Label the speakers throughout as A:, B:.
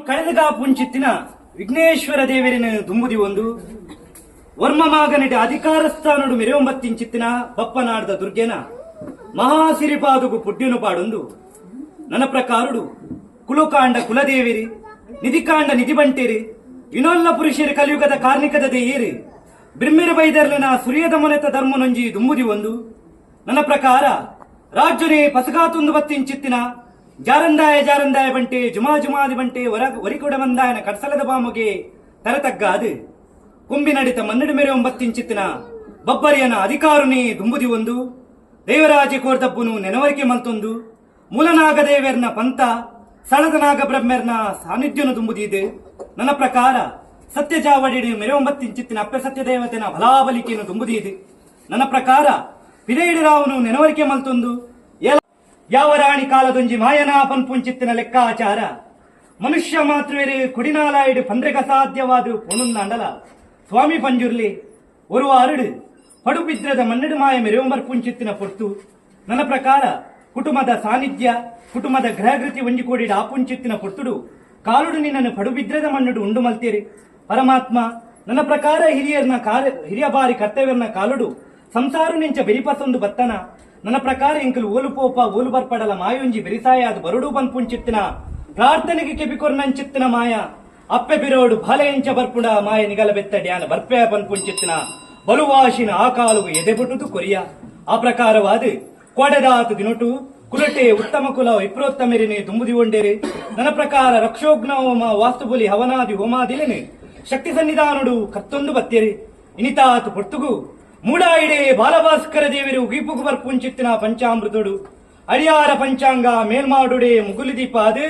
A: ಕಳೆದಗ ಪುಂಚಿತ್ತಿನ ವಿಘ್ನೇಶ್ವರ ದೇವರಿನ ದುಂಬುದಿ ಒಂದು ವರ್ಮಮಾಗನಿಟ ಅಧಿಕಾರಸ್ಥಾನುಡು ಮೆರೆಯೊಂಬತ್ತಿಂಚಿತ್ತಿನ ಬಪ್ಪನಾಡ್ದ ದುರ್ಗೆನ ಮಹಾಸಿರಿಪಾದುಗು ಪುಡ್ಯನು ಪಾಡೊಂದು ನನ್ನ ಪ್ರಕಾರುಡು ಕುಲುಕಾಂಡ ಕುಲದೇವಿರಿ ನಿಧಿಕಾಂಡ ನಿಧಿ ಬಂಟೇರಿ ಇನ್ನೊಲ್ಲ ಪುರುಷರು ಕಲಿಯುಗದ ಕಾರ್ಣಿಕದ ದೇಯೇರಿ ಬ್ರಹ್ಮಿರು ಬೈದರ್ಲನ ಸುರಿಯದ ಮೊನೆತ ಧರ್ಮನೊಂಜಿ ದುಂಬುದಿ ಒಂದು ನನ್ನ ಪ್ರಕಾರ ರಾಜ್ಯನೇ ಪಸಗಾತೊಂದು ಬತ್ತಿಂಚಿತ್ತಿನ ಜಾರಂದಾಯ ಬಂಟೆ ಜುಮಾದಿ ಬಂಟೆ ವರಿಕೊಡ ಮಂದಾಯನ ಕಡ್ಸಲದ ಬಾಮಗೆ ತರತಗ್ಗಾದು ಕುಂಬಿ ನಡಿತ ಮನ್ನಡಿ ಮೇರೆ ಒಂಬತ್ತಿಂಚಿತ್ತಿನ ಬಬ್ಬರಿಯನ ಅಧಿಕಾರುನಿ ದುಂಬುದಿ ಒಂದು ದೇವರಾಜ ಕೋರ್ದಬ್ಬುನು ನೆನವರಿಕೆ ಮಲ್ತೊಂದು ಮೂಲನಾಗದೇವೇರ್ನ ಪಂಥ ಸಳದ ನಾಗ ಬ್ರಹ್ಮೆರ್ನ ಸಾನ್ನಿಧ್ಯನು ದುಂಬುದಿ ಇದೆ ನನ್ನ ಪ್ರಕಾರ ಸತ್ಯ ಜಾವಡಿ ಮೆರೆ ಒಂಬತ್ತಿಂಚಿತ್ತಿನ ಅಪ್ಪೆ ಸತ್ಯ ದೇವತೆನ ಬಲಾಬಲಿಕೆಯನ್ನು ದುಂಬುದಿ ಇದೆ ನನ್ನ ಪ್ರಕಾರ ಪಿರೇಡಿರಾವನು ನೆನವರಿಕೆ ಮಲ್ತೊಂದು ಯಾವ ರಾಣಿ ಕಾಲದೊಂಜಿ ಮಾಯನಾ ಪನ್ಪುಂಚಿತ್ತಿನ ಲೆಕ್ಕಾಚಾರ ಮನುಷ್ಯ ಮಾತ್ರವೇ ಕುಡಿನಾಲಾಯಿಡು ಪಂದ್ರೆಗ ಸಾಧ್ಯವಾದ ಪೊಣುಂದಾಂಡಲ ಸ್ವಾಮಿ ಪಂಜುರ್ಲಿ ஒரு ಅರಡು ಪಡುಬಿದ್ರದ ಮನ್ನಡು ಮಾಯ ಮೆರೆಯೊಂಬರ್ಪುಂಚಿತ್ತಿನ ಪೊರ್ತು ನನ್ನ ಪ್ರಕಾರ ಕುಟುಂಬದ ಸಾನ್ನಿಧ್ಯ ಕುಟುಂಬದ ಗ್ರಹಗೃತಿ ಒಂಜಿ ಕೋಡಿಡ ಆಪುಂಚಿತ್ತಿನ ಪೊರ್ತುಡು ಕಾಲುಡು ನಿನ್ನನ್ನು ಪಡುಬಿದ್ರದ ಮಣ್ಣುಡು ಉಂಡು ಮಲ್ತೇರಿ ಪರಮಾತ್ಮ ನನ್ನ ಪ್ರಕಾರ ಹಿರಿಯ ಬಾರಿ ಕರ್ತವ್ಯರ್ನ ಕಾಲುಡು ಸಂಸಾರು ನಿಂಚ ಬೆರಿಪಸೊಂದು ಬತ್ತನ ನನ್ನ ಪ್ರಕಾರ ಇಂಕಲು ಓಲು ಪೋಪ ಓಲು ಬರ್ಪಡಲ ಮಾಯೊಂಜಿ ಬೆರಿಸಾಯಾದ ಬರಡು ಬಂದ್ಪುಂಚಿತ್ತಿನ ಪ್ರಾರ್ಥನೆಗೆ ಕೆಬಿಕೊರ್ನಂಚಿತ್ತಿನ ಮಾಯ ಅಪ್ಪೆ ಬಿರೋಡು ಬಾಲೆಯಂಚ ಬರ್ಪುಡ ಮಾಯ ನಿಗಲ ಬೆತ್ತಡ್ಯಾನ ಬರ್ಪೆ ಬಂದ್ಪುಂಚಿತ್ತಿನ ಬಲುವಾಶಿನ ಆ ಕಾಲುಗು ಎದೆಬುಟುದು ಕೊರಿಯ ಆ ಪ್ರಕಾರವಾದ ಕೊಡೆದಾತು ದಿನೊಟು ಕುಲಟೆ ಉತ್ತಮ ಕುಲ ವಿಪ್ರೋತ್ತಮೆರಿನಿ ದುಂಬುದಿ ಒಂಡೇರಿ ನನ್ನ ಪ್ರಕಾರ ರಕ್ಷೋಗ್ನ ಹೋಮ ವಾಸ್ತುಬುಲಿ ಹವನಾದಿ ಹೋಮಾದಿಲೇನೆ ಶಕ್ತಿ ಸನ್ನಿಧಾನುಡು ಕತ್ತೊಂದು ಬತ್ತೇರಿ ಇನಿತಾತು ಪೊರ್ತುಗು ಮೂಡಾಯಿಡೆ ಬಾಲಭಾಸ್ಕರ ದೇವರು ಗೀಪುಗು ಬರ್ಪುಂಚಿತ್ತಿನ ಪಂಚಾಮೃತುಡು ಅಡಿಯಾರ ಪಂಚಾಂಗ ಮೇಲ್ಮಾಡುಡೆ ಮುಗುಲಿದೀಪ ಅದು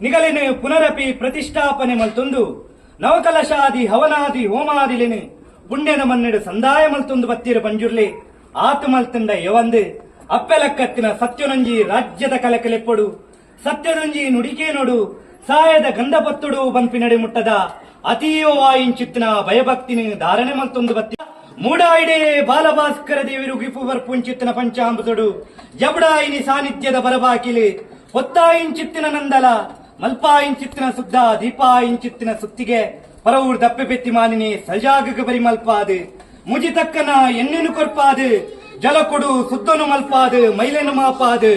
A: ನಿಗಲಿನ ಪುನರಪಿ ಪ್ರತಿಷ್ಠಾಪನೆ ಮಲ್ತೊಂದು ನವಕಲಶಾದಿ ಹವನಾದಿ ಹೋಮಾದಿಲೆನು ಪುಣ್ಯನ ಮನ್ನೆಡು ಸಂದಾಯ ಮಲ್ತೊಂದು ಬತ್ತೀರ ಪಂಜುರ್ಲೆ ಆತು ಮಲ್ತಂಡ ಯವಂದು ಅಪ್ಪೆಲಕ್ಕತ್ತಿನ ಸತ್ಯನೊಂಜಿ ರಾಜ್ಯದ ಕಲಕಲೆಪ್ಪಡು ಸತ್ಯನೊಂಜಿ ನುಡಿಕೆ ನೋಡು ಸಾಯದ ಗಂಧಪತ್ತುಡು ಬಂಪಿನಡೆ ಮುಟ್ಟದ ಅತೀವ ವಾಯಿಂಚಿತ್ತಿನ ಭಯಭಕ್ತಿನ ಧಾರಣೆ ಮಲ್ತೊಂದು ಬತ್ತಿ ಮೂಡಾಯಿಡೆ ಬಾಲಭಾಸ್ಕರ ದೇವರು ಗಿಪು ಬರ್ಪುಂಚಿತ್ತಿನ ಪಂಚಾಮೃತುಡು ಜಬಡಾಯಿನಿ ಸಾನ್ನಿಧ್ಯದ ಬರಬಾಕಿಲೆ ಹೊತ್ತಾಯಿಂಚಿತ್ತಿನ ನಂದಲ ಮಲ್ಪಾಯಿಂಚಿತ್ತಿನ ಸುದ್ದ ದೀಪಾಯಿಂಚಿತ್ತಿನ ಸುತ್ತಿಗೆ ಪರವೂರ್ ದಪ್ಪೆ ಪೆತ್ತಿ ಮಾನಿನಿ ಸಜಾಗಕ್ಕೆ ಬರಿ ಮಲ್ಪಾದು ಮುಜಿತಕ್ಕನ ಎಣ್ಣೆನು ಕೊರ್ಪಾದು ಜಲ ಕೊಡು ಸುದ್ದನು ಮಲ್ಪಾದು ಮೈಲೆನು ಮಾಪಾದು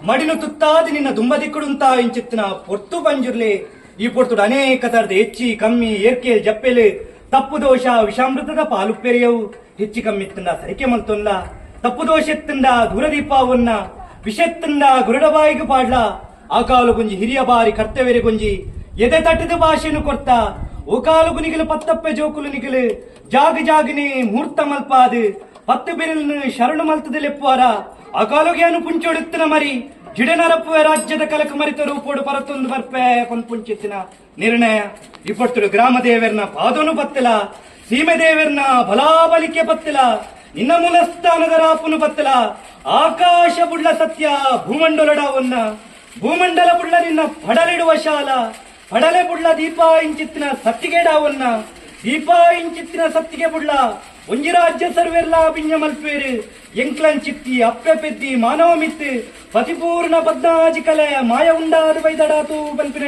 A: ಮಡಿನು ತುತ್ತಾದು ನಿನ್ನ ದುಂಬದಿಕ್ಕುಡುಂತಾ ಇಂಚಿತ್ತಿನ ಪೊರ್ತು ಪಂಜುರ್ಲೆ ಈ ಪೊರ್ತುಡು ಅನೇಕ ತರದ ಹೆಚ್ಚಿ ಕಮ್ಮಿ ಏರ್ಕೆ ಜಪ್ಪೆಲೆ ತಪ್ಪು ದೋಷ ವಿಷಾಮೃತದ ಪಾಲು ಪೆರೆಯವು ಹೆಚ್ಚಿ ಕಮ್ಮಿತ್ತಿಂದ ಸರಿಕೆ ಮಲ್ತೊಲ್ಲ ತಪ್ಪು ದೋಷತ್ತಿಂದ ದೂರದೀಪವನ್ನ ವಿಷತ್ತಿಂದ ಗುರುಡಬಾಯಿಗೆ ಪಾಡ್ಲ ಆ ಕಾಲು ಗುಂಜಿ ಹಿರಿಯ ಬಾರಿ ಕರ್ತವ್ಯರೆ ಗುಂಜಿ ಎದೆ ತಟ್ಟದ ಭಾಷೆನು ಕೊರ್ತ ಓ ಕಾಲುಗು ನಿಗಲು ಪತ್ತಪ್ಪೆ ಜೋಕುಲು ನಿಗಲು ಜಾಗಿನಿ ಮೂರ್ತ ಮಲ್ಪಾದು ಪತ್ತು ಬೆರಲ್ನು ಶರಣು ಮಲ್ತದ ಲೆಪ್ಪುವಾರ ಆ ಕಾಲುಗೆಯನ್ನು ಪುಂಚೊಡುತ್ತಿನ ಮರಿ ಜಿಡನರಪ್ಪುವೆ ರಾಜ್ಯದ ಕಲಕ ಮರಿತ ರೂಪೋಡು ಪರತೊಂದು ಬರ್ಪೆ ಪಂಪುಂಚಿತ್ತಿನ ನಿರ್ಣಯ ಇಪ್ಪತ್ತು ಗ್ರಾಮ ದೇವರ್ನ ಪಾದನು ಬತ್ತಿಲ ಸೀಮೆ ದೇವರ್ನ ಬಲಾಬಲಿಕೆ ಬತ್ತಿಲ ನಿನ್ನ ಮೂಲಸ್ಥಾನದ ರಾಪುನು ಬತ್ತಿಲ ಆಕಾಶ ಬುಳ್ಳ ಸತ್ಯ ಭೂಮಂಡಲಡವನ್ನ ಭೂಮಂಡಲ ಬುಳ್ಳ ನಿನ್ನ ಪಡಲಿಡುವ ಶಾಲ ಪಡಲೆ ಬುಳ್ಳ ದೀಪ ಇಂಚಿತ್ತಿನ ಸತ್ತಿಗೆಡವನ್ನ ದೀಪ ಇಂಚಿತ್ತಿನ ಸತ್ತಿಗೆ ಬುಳ್ಳ ಒಂಜಿ ರಾಜ್ಯ ಸರ್ವೆರ್ಲ ಬಿಂಜ ಮಲ್ಪೇರು ಎಂಕ್ಲಂಚಿತ್ತಿ ಅಪ್ಪೆ ಪೆದ್ದಿ ಮಾನವ ಮಿತ್ತು ಪತಿಪೂರ್ಣ ಪದ್ನಾಜಿ ಕಲೆ ಮಾಯ ಉಂಡಾದು ಬೈದಡಾತು ಬಲ್ಪಿನ